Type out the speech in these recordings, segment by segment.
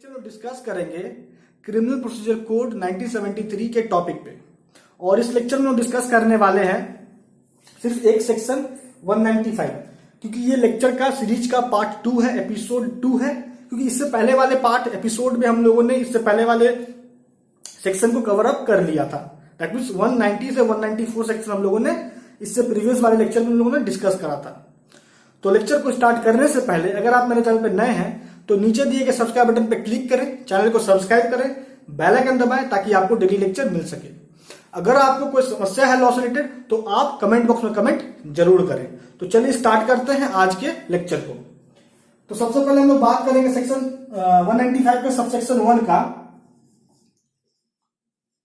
Lecture discuss करेंगे criminal procedure code 1973 के topic पे। और इस लेक्चर में हम डिस्कस करने वाले हैं सिर्फ एक सेक्शन 195, क्योंकि ये लेक्चर का सीरीज का पार्ट 2 है, एपिसोड 2 है। क्योंकि इससे पहले वाले पार्ट एपिसोड में हम लोगों ने इससे पहले वाले सेक्शन को कवर अप कर लिया था। दैट मीन्स 190 से 194 सेक्शन हम लोगों ने इससे प्रीवियस वाले लेक्चर में हम लोगों ने डिस्कस करा था। तो लेक्चर को स्टार्ट करने से पहले अगर आप मेरे चैनल पर नए हैं तो नीचे दिए गए सब्सक्राइब बटन पर क्लिक करें, चैनल को सब्सक्राइब करें, बेल आइकन दबाएं ताकि आपको डेली लेक्चर मिल सके। अगर आपको कोई समस्या है लॉ से रिलेटेड तो आप कमेंट बॉक्स में कमेंट जरूर करें। तो चलिए स्टार्ट करते हैं आज के लेक्चर को। तो सबसे पहले हम लोग बात करेंगे सेक्शन 195 के सबसेक्शन 1 का।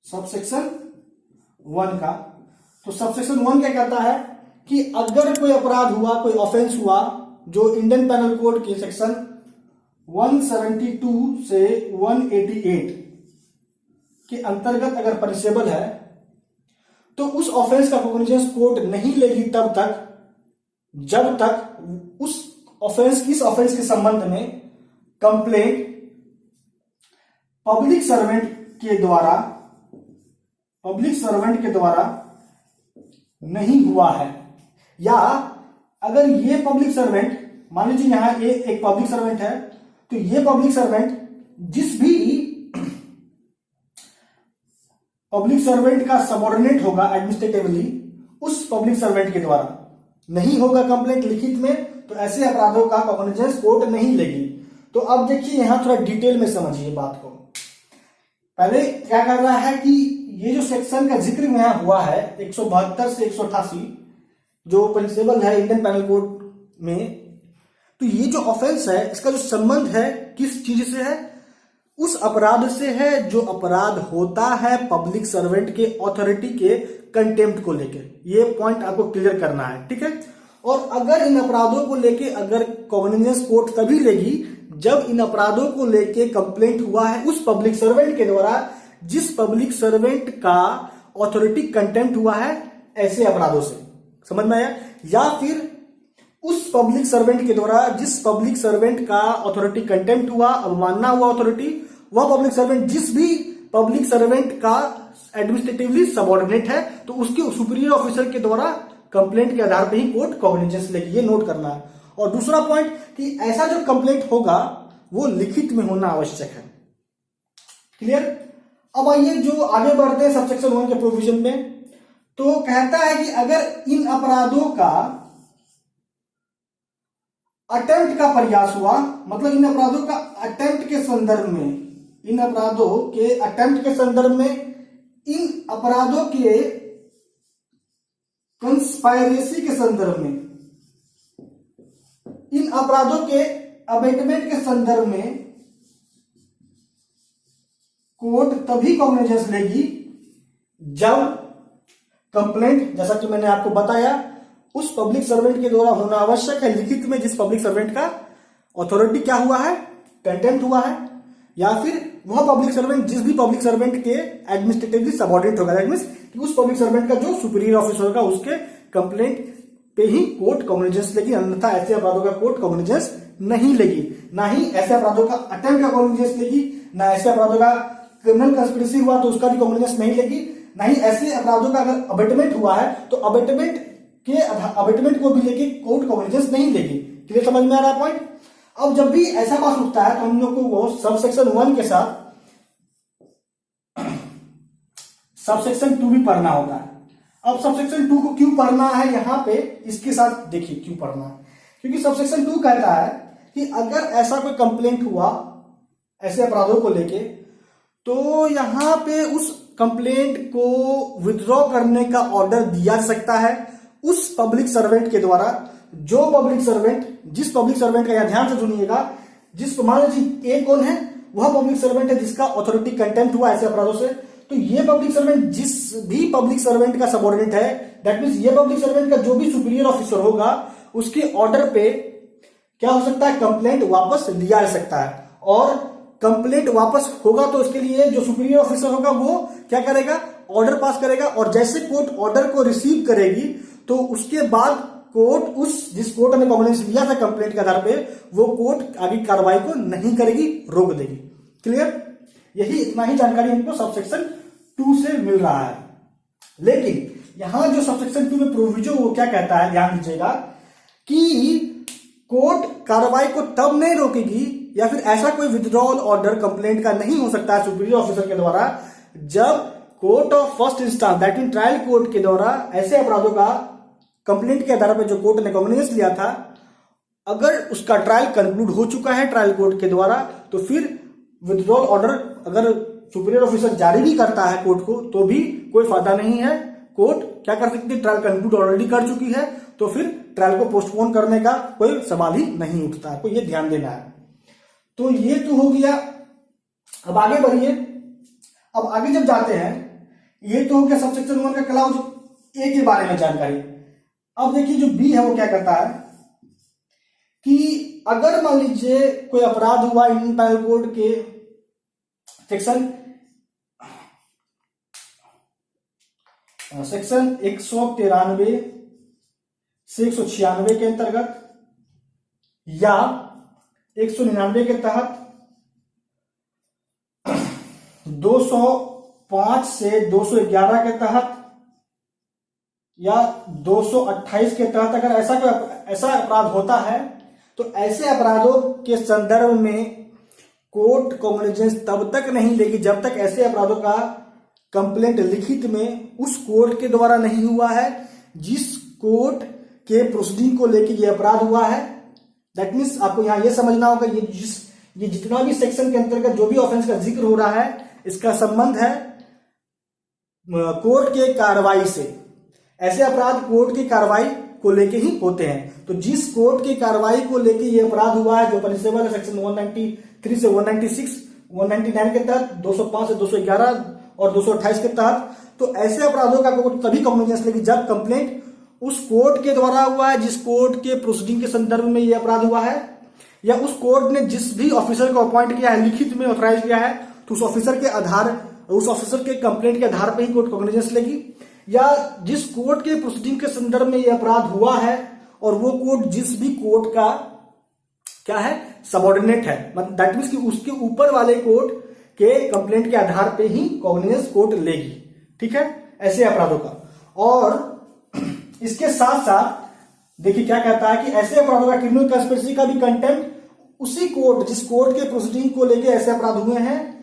सबसेक्शन 1 का तो सबसेक्शन 1 क्या कहता है कि अगर कोई अपराध हुआ, कोई ऑफेंस हुआ जो इंडियन पेनल कोड के सेक्शन 172 से 188 के अंतर्गत अगर पनिशेबल है तो उस ऑफेंस का कॉग्निजेंस कोर्ट नहीं लेगी तब तक जब तक उस ऑफेंस के संबंध में कंप्लेंट पब्लिक सर्वेंट के द्वारा नहीं हुआ है। या अगर ये पब्लिक सर्वेंट, मान लीजिए यहां ये एक पब्लिक सर्वेंट है, तो ये पब्लिक सर्वेंट जिस भी पब्लिक सर्वेंट का सबऑर्डिनेट होगा एडमिनिस्ट्रेटिवली, उस पब्लिक सर्वेंट के द्वारा नहीं होगा कंप्लेंट लिखित में, तो ऐसे अपराधों का कॉग्निजेंस कोर्ट नहीं लेगी। तो अब देखिए यहां थोड़ा डिटेल में समझिए बात को। पहले क्या कर रहा है कि ये जो सेक्शन का जिक्र यहां हुआ है 172 से 188 जो पनिशेबल है इंडियन पेनल कोड में, तो ये जो ऑफेंस है इसका जो संबंध है किस चीज से है? उस अपराध से है जो अपराध होता है पब्लिक सर्वेंट के ऑथोरिटी के कंटेम्प्ट को लेके। ये पॉइंट आपको क्लियर करना है, ठीक है। और अगर इन अपराधों को लेके अगर कॉग्निजेंस कोर्ट तभी लेगी जब इन अपराधों को लेके कंप्लेंट हुआ है उस पब्लिक सर्वेंट के द्वारा जिस पब्लिक सर्वेंट का ऑथोरिटी कंटेम्प्ट हुआ है ऐसे अपराधों से। समझ में आया? या फिर उस पब्लिक सर्वेंट के द्वारा जिस पब्लिक सर्वेंट का ऑथोरिटी कंटेम्प्ट हुआ, अवमानना हुआ ऑथोरिटी, वह पब्लिक सर्वेंट जिस भी पब्लिक सर्वेंट का एडमिनिस्ट्रेटिवली सबऑर्डिनेट है तो उसके सुपीरियर ऑफिसर के द्वारा कंप्लेंट के आधार पर ही कोर्ट कॉग्निजेंस लेगी। ये नोट करना है। और दूसरा पॉइंट कि ऐसा जो कंप्लेंट होगा वो लिखित में होना आवश्यक है। क्लियर? अब आइए जो आगे बढ़ते हैं सबसेक्शन 1 के प्रोविजन में। तो कहता है कि अगर इन अपराधों का अटेम्प्ट का प्रयास हुआ, मतलब इन अपराधों का अटेम्प्ट के संदर्भ में, इन अपराधों के अटेम्प्ट के संदर्भ में, इन अपराधों के कंस्पायरेसी के संदर्भ में, इन अपराधों के अबेटमेंट के संदर्भ में कोर्ट तभी कॉग्निजेंस लेगी जब कंप्लेंट, जैसा कि मैंने आपको बताया, उस पब्लिक सर्वेंट के द्वारा होना आवश्यक है लिखित में जिस पब्लिक सर्वेंट का ऑथोरिटी क्या हुआ है, कंटेम्प्ट हुआ है, या फिर वह पब्लिक सर्वेंट जिस भी पब्लिक सर्वेंट के एडमिनिस्ट्रेटिवली सबऑर्डिनेट होगा। दैट मींस कि उस पब्लिक सर्वेंट का जो सुपीरियर ऑफिसर होगा उसके कंप्लेंट पे ही कोर्ट कॉग्निजेंस लेगी, अन्यथा ऐसे अपराधों का कोर्ट कॉग्निजेंस नहीं लेगी। ना ही ऐसे अपराधों का अटेम्प्ट का कॉग्निजेंस लेगी, ना ऐसे अपराधों का क्रिमिनल कंस्पिरेसी हुआ तो उसका भी कॉग्निजेंस नहीं लेगी, ना ही ऐसे अपराधों का अगर अबेटमेंट हुआ है तो अबेटमेंट को भी लेके कोर्ट कॉग्निजेंस नहीं लेगी। क्लियर? समझ में आ रहा पॉइंट? अब जब भी ऐसा बात उठता है तो हम लोग को सबसेक्शन 1 के साथ सबसेक्शन 2 भी पढ़ना होता है। अब सबसेक्शन 2 को क्यों पढ़ना है यहां पे, इसके साथ देखिए क्यों पढ़ना है। क्योंकि सबसेक्शन 2 कहता है कि अगर ऐसा कोई कंप्लेंट हुआ ऐसे अपराधों को लेके तो यहां पे उस कंप्लेंट को विथड्रॉ करने का ऑर्डर दिया जा सकता है उस पब्लिक सर्वेंट के द्वारा जो पब्लिक सर्वेंट, जिस पब्लिक सर्वेंट का, यहां ध्यान से सुनिएगा, जिस, मान लीजिए ए कौन है, वह पब्लिक सर्वेंट है जिसका ऑथोरिटी कंटेम्प्ट हुआ ऐसे अपराधों से। तो ये पब्लिक सर्वेंट जिस भी पब्लिक सर्वेंट का सबऑर्डिनेट है, दैट मींस ये पब्लिक सर्वेंट का जो भी सुपीरियर ऑफिसर होगा उसके ऑर्डर पे क्या हो सकता है, कंप्लेंट वापस लिया जा सकता है। और कंप्लेंट वापस होगा तो उसके लिए जो सुपीरियर ऑफिसर होगा वो क्या करेगा, ऑर्डर पास करेगा। और जैसे कोर्ट ऑर्डर को रिसीव करेगी तो उसके बाद कोर्ट जिस कोर्ट ने कॉग्निजेंस लिया था कंप्लेंट के आधार पे, वो कोर्ट आगे कार्रवाई को नहीं करेगी, रोक देगी। क्लियर? यही इतना ही जानकारी हमको सबसेक्शन 2 से मिल रहा है। लेकिन यहां जो सबसेक्शन 2 में प्रोविजो वो क्या कहता है, ध्यान दीजिएगा कि कोर्ट कार्रवाई को तब नहीं रोकेगी या फिर ऐसा कोई विथड्रॉल ऑर्डर कंप्लेंट का नहीं हो सकता है सुपीरियर ऑफिसर के द्वारा जब court of first instance that mean trial court के द्वारा ऐसे अपराधों का कंप्लेंट के आधार पर जो कोर्ट ने कॉग्निजेंस लिया था, अगर उसका ट्रायल कंक्लूड हो चुका है ट्रायल कोर्ट के द्वारा, तो फिर विथड्रॉल ऑर्डर अगर सुपीरियर ऑफिसर जारी भी करता है कोर्ट को तो भी कोई फायदा नहीं है। कोर्ट क्या कर सकती है, ट्रायल कंक्लूड ऑलरेडी कर चुकी है तो फिर ट्रायल को पोस्टपोन करने का कोई सवाल ही नहीं उठता है। तो ये ध्यान देना है। तो ये तो हो गया। अब आगे बढ़िए। अब आगे जब जाते हैं, ये तो हो गया सबसेक्शन 1 का क्लाउज ए के बारे में जानकारी। अब देखिए जो बी है वो क्या कहता है कि अगर मान लीजिए कोई अपराध हुआ इंडियन पेनल कोड के सेक्शन 193 से 196 के अंतर्गत या 199 के तहत, 205 से 211 के तहत या 228 के तहत अगर ऐसा अपराध होता है तो ऐसे अपराधों के संदर्भ में कोर्ट कॉग्निजेंस तब तक नहीं लेगी जब तक ऐसे अपराधों का कंप्लेंट लिखित में उस कोर्ट के द्वारा नहीं हुआ है जिस कोर्ट के प्रोसीडिंग को लेकर यह अपराध हुआ है। दैट मीन्स आपको यहां यह समझना होगा ये जितना भी सेक्शन के अंतर्गत जो भी ऑफेंस का जिक्र हो रहा है इसका संबंध है कोर्ट के कार्रवाई से। ऐसे अपराध कोर्ट की कार्रवाई को लेके ही होते हैं। तो जिस कोर्ट की कार्रवाई को लेके ये अपराध हुआ है जो पनिशेबल है सेक्शन 193 से 196, 199 के तहत, 205 से 211 और 228 के तहत, तो ऐसे अपराधों का कोर्ट तभी कॉग्निजेंस लेगी जब कंप्लेंट उस कोर्ट के द्वारा हुआ है जिस कोर्ट के प्रोसीडिंग के संदर्भ में यह अपराध हुआ है, या उस कोर्ट ने जिस भी ऑफिसर को अपॉइंट किया है, लिखित में ऑथराइज किया है, तो उस ऑफिसर के कंप्लेंट के आधार पर ही कोर्ट कॉग्निजेंस लेगी, या जिस कोर्ट के प्रोसीडिंग के संदर्भ में यह अपराध हुआ है और वो कोर्ट जिस भी कोर्ट का क्या है सबऑर्डिनेट है, मतलब दैट मींस कि उसके ऊपर वाले कोर्ट के कंप्लेंट के आधार पे ही कॉग्निजेंस कोर्ट लेगी। ठीक है, ऐसे अपराधों का। और इसके साथ साथ देखिए क्या कहता है कि ऐसे अपराधों का क्रिमिनल कंस्पिरेसी का भी कंटेम्प्ट उसी कोर्ट जिस कोर्ट के प्रोसीडिंग को लेके ऐसे अपराध हुए हैं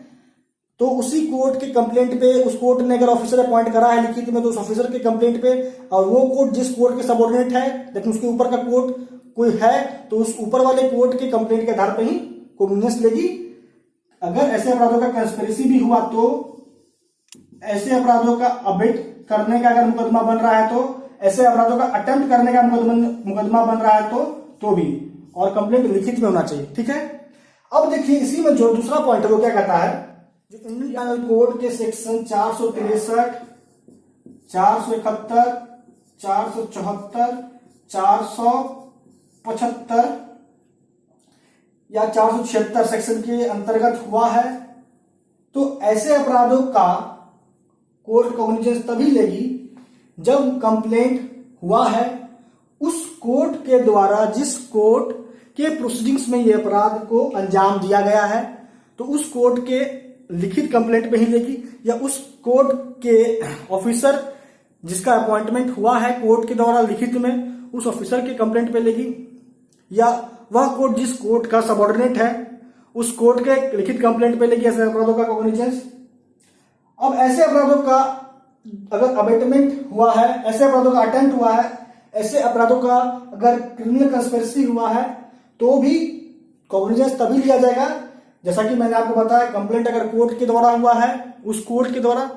तो उसी कोर्ट के कंप्लेंट पे उस कोर्ट ने अगर ऑफिसर अपॉइंट करा है लिखित में तो उस ऑफिसर के कंप्लेंट पे, और वो कोर्ट जिस कोर्ट के सबऑर्डिनेट है लेकिन उसके ऊपर का कोर्ट कोई है तो उस ऊपर वाले कोर्ट के कंप्लेंट के आधार पर ही कॉग्निजेंस लेगी। अगर ऐसे अपराधों का कंस्पिरेसी भी हुआ तो ऐसे अपराधों का अबेट करने का अगर मुकदमा बन रहा है तो, ऐसे अपराधों का अटेम्प्ट करने का मुकदमा बन रहा है तो भी, और कंप्लेंट लिखित में होना चाहिए। ठीक है। अब देखिए इसी में जो दूसरा पॉइंट है वो क्या कहता है, जो इंडियन पेनल कोड के सेक्शन 463, 471, 474, 475 या 476 सेक्शन के अंतर्गत हुआ है, तो ऐसे अपराधों का कोर्ट कॉग्निजेंस तभी लेगी जब कंप्लेंट हुआ है उस कोर्ट के द्वारा जिस कोर्ट के प्रोसीडिंग्स में यह अपराध को अंजाम दिया गया है, तो उस कोर्ट के लिखित कंप्लेंट पे ही लेगी, या उस कोर्ट के ऑफिसर जिसका अपॉइंटमेंट हुआ है कोर्ट के द्वारा लिखित में उस ऑफिसर के कंप्लेंट पे लेगी, या वह कोर्ट जिस कोर्ट का सबऑर्डिनेट है उस कोर्ट के लिखित कंप्लेंट पे लेगी ऐसे अपराधों का कॉग्निजेंस। अब ऐसे अपराधों का अगर अबेटमेंट हुआ है, ऐसे अपराधों का अटेम्प्ट हुआ है, ऐसे अपराधों का अगर क्रिमिनल कंस्पिरेसी हुआ है तो भी कॉग्निजेंस तभी लिया जाएगा जैसा कि मैंने आपको बताया, कंप्लेंट अगर कोर्ट के द्वारा हुआ है उस कोर्ट के द्वारा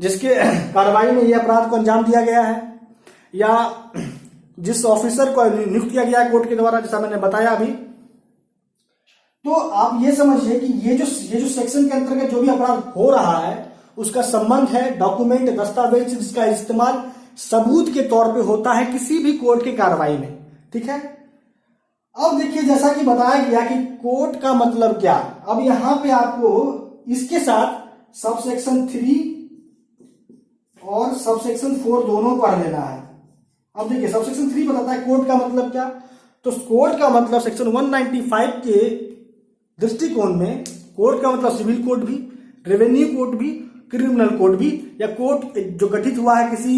जिसके कार्रवाई में यह अपराध को अंजाम दिया गया है, या जिस ऑफिसर को नियुक्त किया गया है कोर्ट के द्वारा, जैसा मैंने बताया अभी। तो आप ये समझिए कि ये जो सेक्शन के अंतर्गत जो भी अपराध हो रहा है उसका संबंध है डॉक्यूमेंट, दस्तावेज जिसका इस्तेमाल सबूत के तौर पे होता है किसी भी कोर्ट की कार्रवाई में। ठीक है। अब देखिए जैसा कि बताया गया कि कोर्ट का मतलब क्या, अब यहां पे आपको इसके साथ सबसेक्शन 3 और सबसेक्शन 4 दोनों पढ़ लेना है। अब देखिए सबसेक्शन 3 बताता है कोर्ट का मतलब क्या, तो कोर्ट का मतलब सेक्शन 195 के दृष्टिकोण में कोर्ट का मतलब सिविल कोर्ट भी, रेवेन्यू कोर्ट भी, क्रिमिनल कोर्ट भी, या कोर्ट जो गठित हुआ है किसी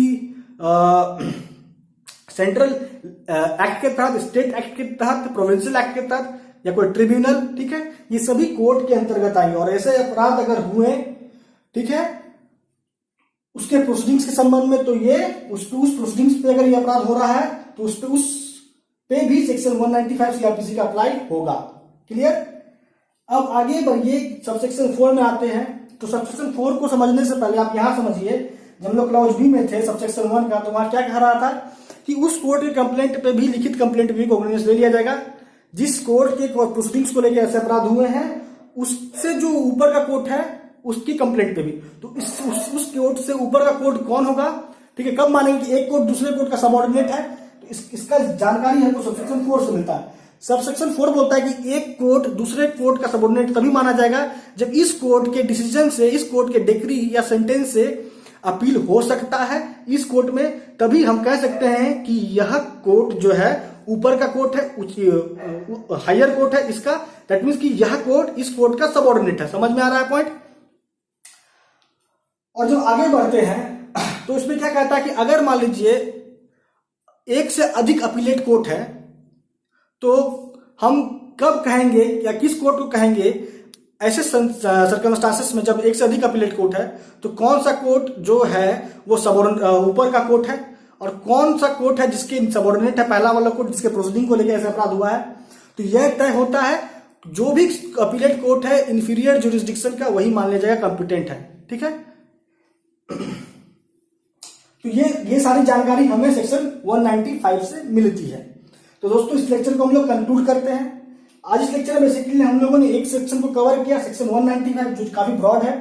सेंट्रल एक्ट के तहत, स्टेट एक्ट के तहत, प्रोविंशियल एक्ट के तहत, या कोई ट्रिब्यूनल, ठीक है, ये सभी कोर्ट के अंतर्गत आएंगे। और ऐसे अपराध अगर हुए, ठीक है, उसके प्रोसीडिंग्स के संबंध में, तो ये उस प्रोसीडिंग्स पे अगर ये अपराध हो रहा है तो उस पे भी सेक्शन 195 सीआरपीसी का अप्लाई होगा। क्लियर? अब आगे बढ़िए, सबसेक्शन 4 में आते हैं। तो सबसेक्शन 4 को समझने से पहले आप यहां समझिए, जब हम लोग क्लॉज बी में थे सबसेक्शन 1 का, तो वहां क्या कह रहा था कि उस कोर्ट के कंप्लेंट पे भी, लिखित कंप्लेंट भी कॉग्निजेंस ले लिया जाएगा जिस कोर्ट के प्रोसीडिंग्स को लेकर ऐसे अपराध हुए हैं, उससे जो ऊपर का कोर्ट है उसकी कंप्लेंट पे भी। तो उस कोर्ट से ऊपर का कोर्ट कौन होगा, ठीक है, कब मानेंगे कि एक कोर्ट दूसरे कोर्ट का सबऑर्डिनेट है, तो इसका जानकारी हमको सबसेक्शन 4 से मिलता है। सबसेक्शन 4 बोलता है कि एक कोर्ट दूसरे कोर्ट का सबऑर्डिनेट तभी माना जाएगा जब इस कोर्ट के डिसीजन से, इस कोर्ट के डिक्री या सेंटेंस से अपील हो सकता है इस कोर्ट में, तभी हम कह सकते हैं कि यह कोर्ट जो है ऊपर का कोर्ट है, हायर कोर्ट है इसका, दैट मीन्स कि यह कोर्ट इस कोर्ट का सबऑर्डिनेट है। समझ में आ रहा है पॉइंट? और जब आगे बढ़ते हैं तो इसमें क्या कहता है कि अगर मान लीजिए एक से अधिक अपीलेट कोर्ट है, तो हम कब कहेंगे या किस कोर्ट को कहेंगे ऐसे सर्कमस्टांसेस में, जब एक से अधिक अपीलेट कोर्ट है, तो कौन सा कोर्ट जो है वो ऊपर का कोर्ट है, और कौन सा कोर्ट है जिसके सबऑर्डिनेट है पहला वाला कोर्ट जिसके प्रोसीडिंग को लेकर ऐसा अपराध हुआ है। तो यह तय होता है, जो भी अपीलेट कोर्ट है इंफीरियर जुरिस्डिक्शन का, वही मान लिया जाएगा कॉम्पिटेंट है। ठीक है, तो ये सारी जानकारी हमें सेक्शन 195 से मिलती है। तो दोस्तों इस लेक्चर को हम लोग कंक्लूड करते हैं। आज इस लेक्चर में बेसिकली हम लोगों ने एक सेक्शन को कवर किया, सेक्शन 195, जो काफी ब्रॉड है,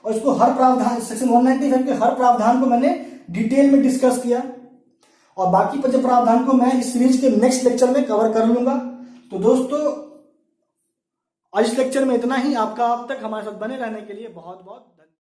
और इसको हर प्रावधान, सेक्शन 195 के हर प्रावधान को मैंने डिटेल में डिस्कस किया, और बाकी जो प्रावधान को मैं इस सीरीज के नेक्स्ट लेक्चर में कवर कर लूंगा। तो दोस्तों आज इस लेक्चर में इतना ही। आपका अब तक हमारे साथ बने रहने के लिए बहुत बहुत